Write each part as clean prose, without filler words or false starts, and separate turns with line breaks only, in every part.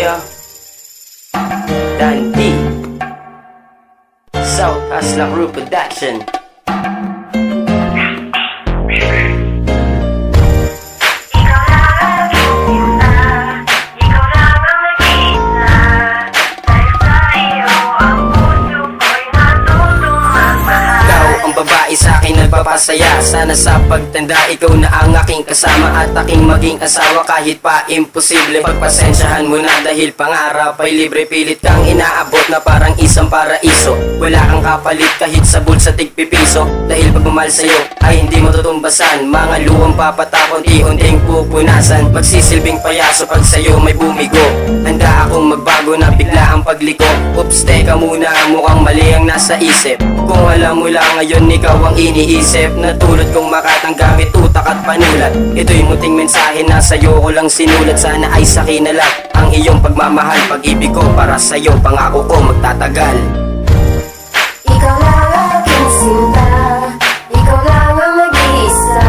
Yeah, Dan D, South Hustler Crew Production. Sa akin nagpapasaya, sana sa pagtanda ikaw na ang aking kasama at aking maging asawa. Kahit pa imposible, pagpasensyahan mo na dahil pangarap ay libre. Pilit kang inaabot na parang isang paraiso. Wala kang kapalit kahit sa bulsa tigpipiso. Dahil pagmamahal sa'yo ay hindi mo tutumbasan. Mga luwang papatapon, unti-unting pupunasan. Magsisilbing payaso pag sa'yo may bumigo. Handa akong magbago na bigla ang pagliko. Oops, teka muna, mukhang mali ang nasa isip. Kung alam mo lang ngayon ikaw ang iniisip, na tulad kong makatanggamit utak at panulat. Ito'y munting mensahe na sa'yo ko lang sinulat. Sana ay sakin na lang ang iyong pagmamahal. Pag-ibig ko para sa'yo, pangako ko magtatagal.
Ikaw lang aking sinta, ikaw lang ang nag-iisa.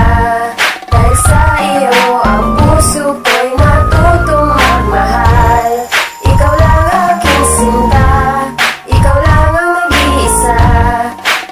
Dahil sa iyo ang puso ko'y natutong magmahal. Ikaw lang aking sinta, ikaw lang ang nag-iisa.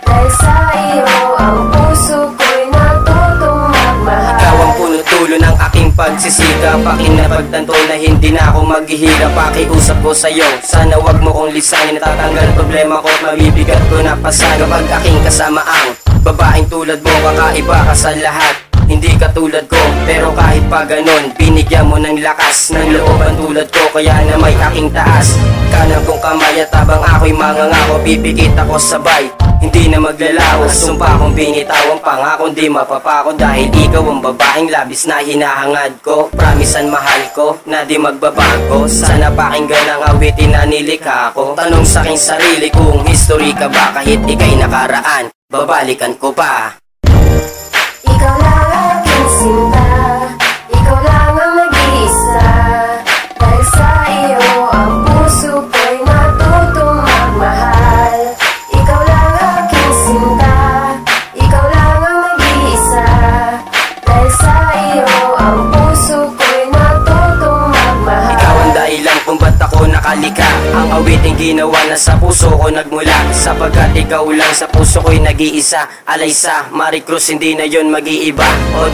Dahil sa iyo ang puso ko'y natutong magmahal.
Ikaw ang puno-tulo ng aking pagsisikap. Aking napagtanto na hindi na ako maghihirap. Pakiusap ko sa'yo, sana wag mo kong lisanin. Natatanggal problema ko at mabibigat ko na pasag. Kapag aking kasama ang babaeng tulad mo, kakaiba ka sa lahat. Hindi ka tulad ko, pero kahit pa ganon, binigyan mo ng lakas ng looban tulad ko, kaya na may aking taas. Kanan kong kamay at habang ako'y mangangako, pipikit ako sabay, hindi na maglalaho. Sumpa kong binitawang pangako, di mapapako. Dahil ikaw ang babaeng labis na hinahangad ko. Promisan mahal ko, na di magbabago. Sana pakinggan ang awitin na nilikha ko. Tanong sa aking sarili kung history ka ba. Kahit ika'y nakaraan, babalikan ko pa.
Ikaw lang aking sinta, ikaw lang ang nag-iisa. Dahil sa iyo ang puso ko'y natutong magmahal. Ikaw lang aking sinta, ikaw lang ang nag-iisa. Dahil sa iyo ang puso ko'y natutong magmahal.
Ikaw ang dahilan kung ba't ako nakalika. Ang awiting ginawa na sa puso ko nagmula. Sapagkat ikaw lang sa puso ko'y nag-iisa. Alaysa, Maricruz, hindi na yon mag-iiba. O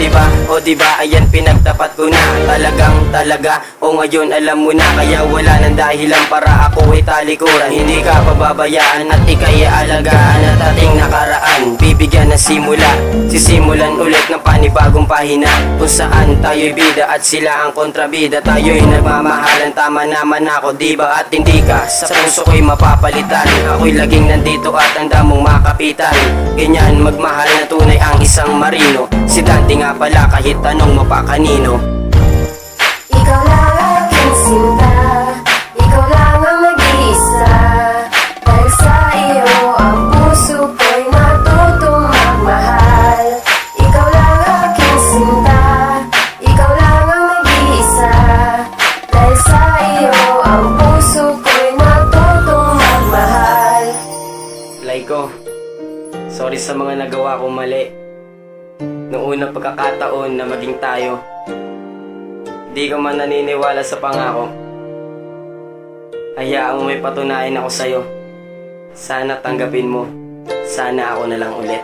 diba, ayan pinagtapat ko na. Talagang talaga, o ngayon alam mo na. Kaya wala nang dahilan para ako ay talikuran. Hindi ka pababayaan at ika'y aalagaan. At ating nakaraan, bibigyan ng simula. Sisimulan ulit ng panibagong pahina, kung saan tayo'y bida at sila ang kontrabida. Tayo'y nagmamahalan, tama naman ako diba? At hindi ka sa puso ko'y mapapalitan. Ako'y laging nandito at handa mong makapitan. Ganyan magmahal na tunay ang isang marino. Si Dante nga pala kahit tanong mo pa kanino.
Ikaw lang aking sinta, ikaw lang ang nag-iisa. Dahil sa iyo ang puso ko'y natutong magmahal. Ikaw lang aking sinta, ikaw lang ang nag-iisa. Dahil sa iyo ang puso ko'y natutong magmahal.
Laiko, sorry sa mga nagawa kong mali. Noong unang pagkakataon na maging tayo, di ka man naniniwala sa pangako. Hayaan mo may patunayan ako sa'yo. Sana tanggapin mo. Sana ako na lang ulit.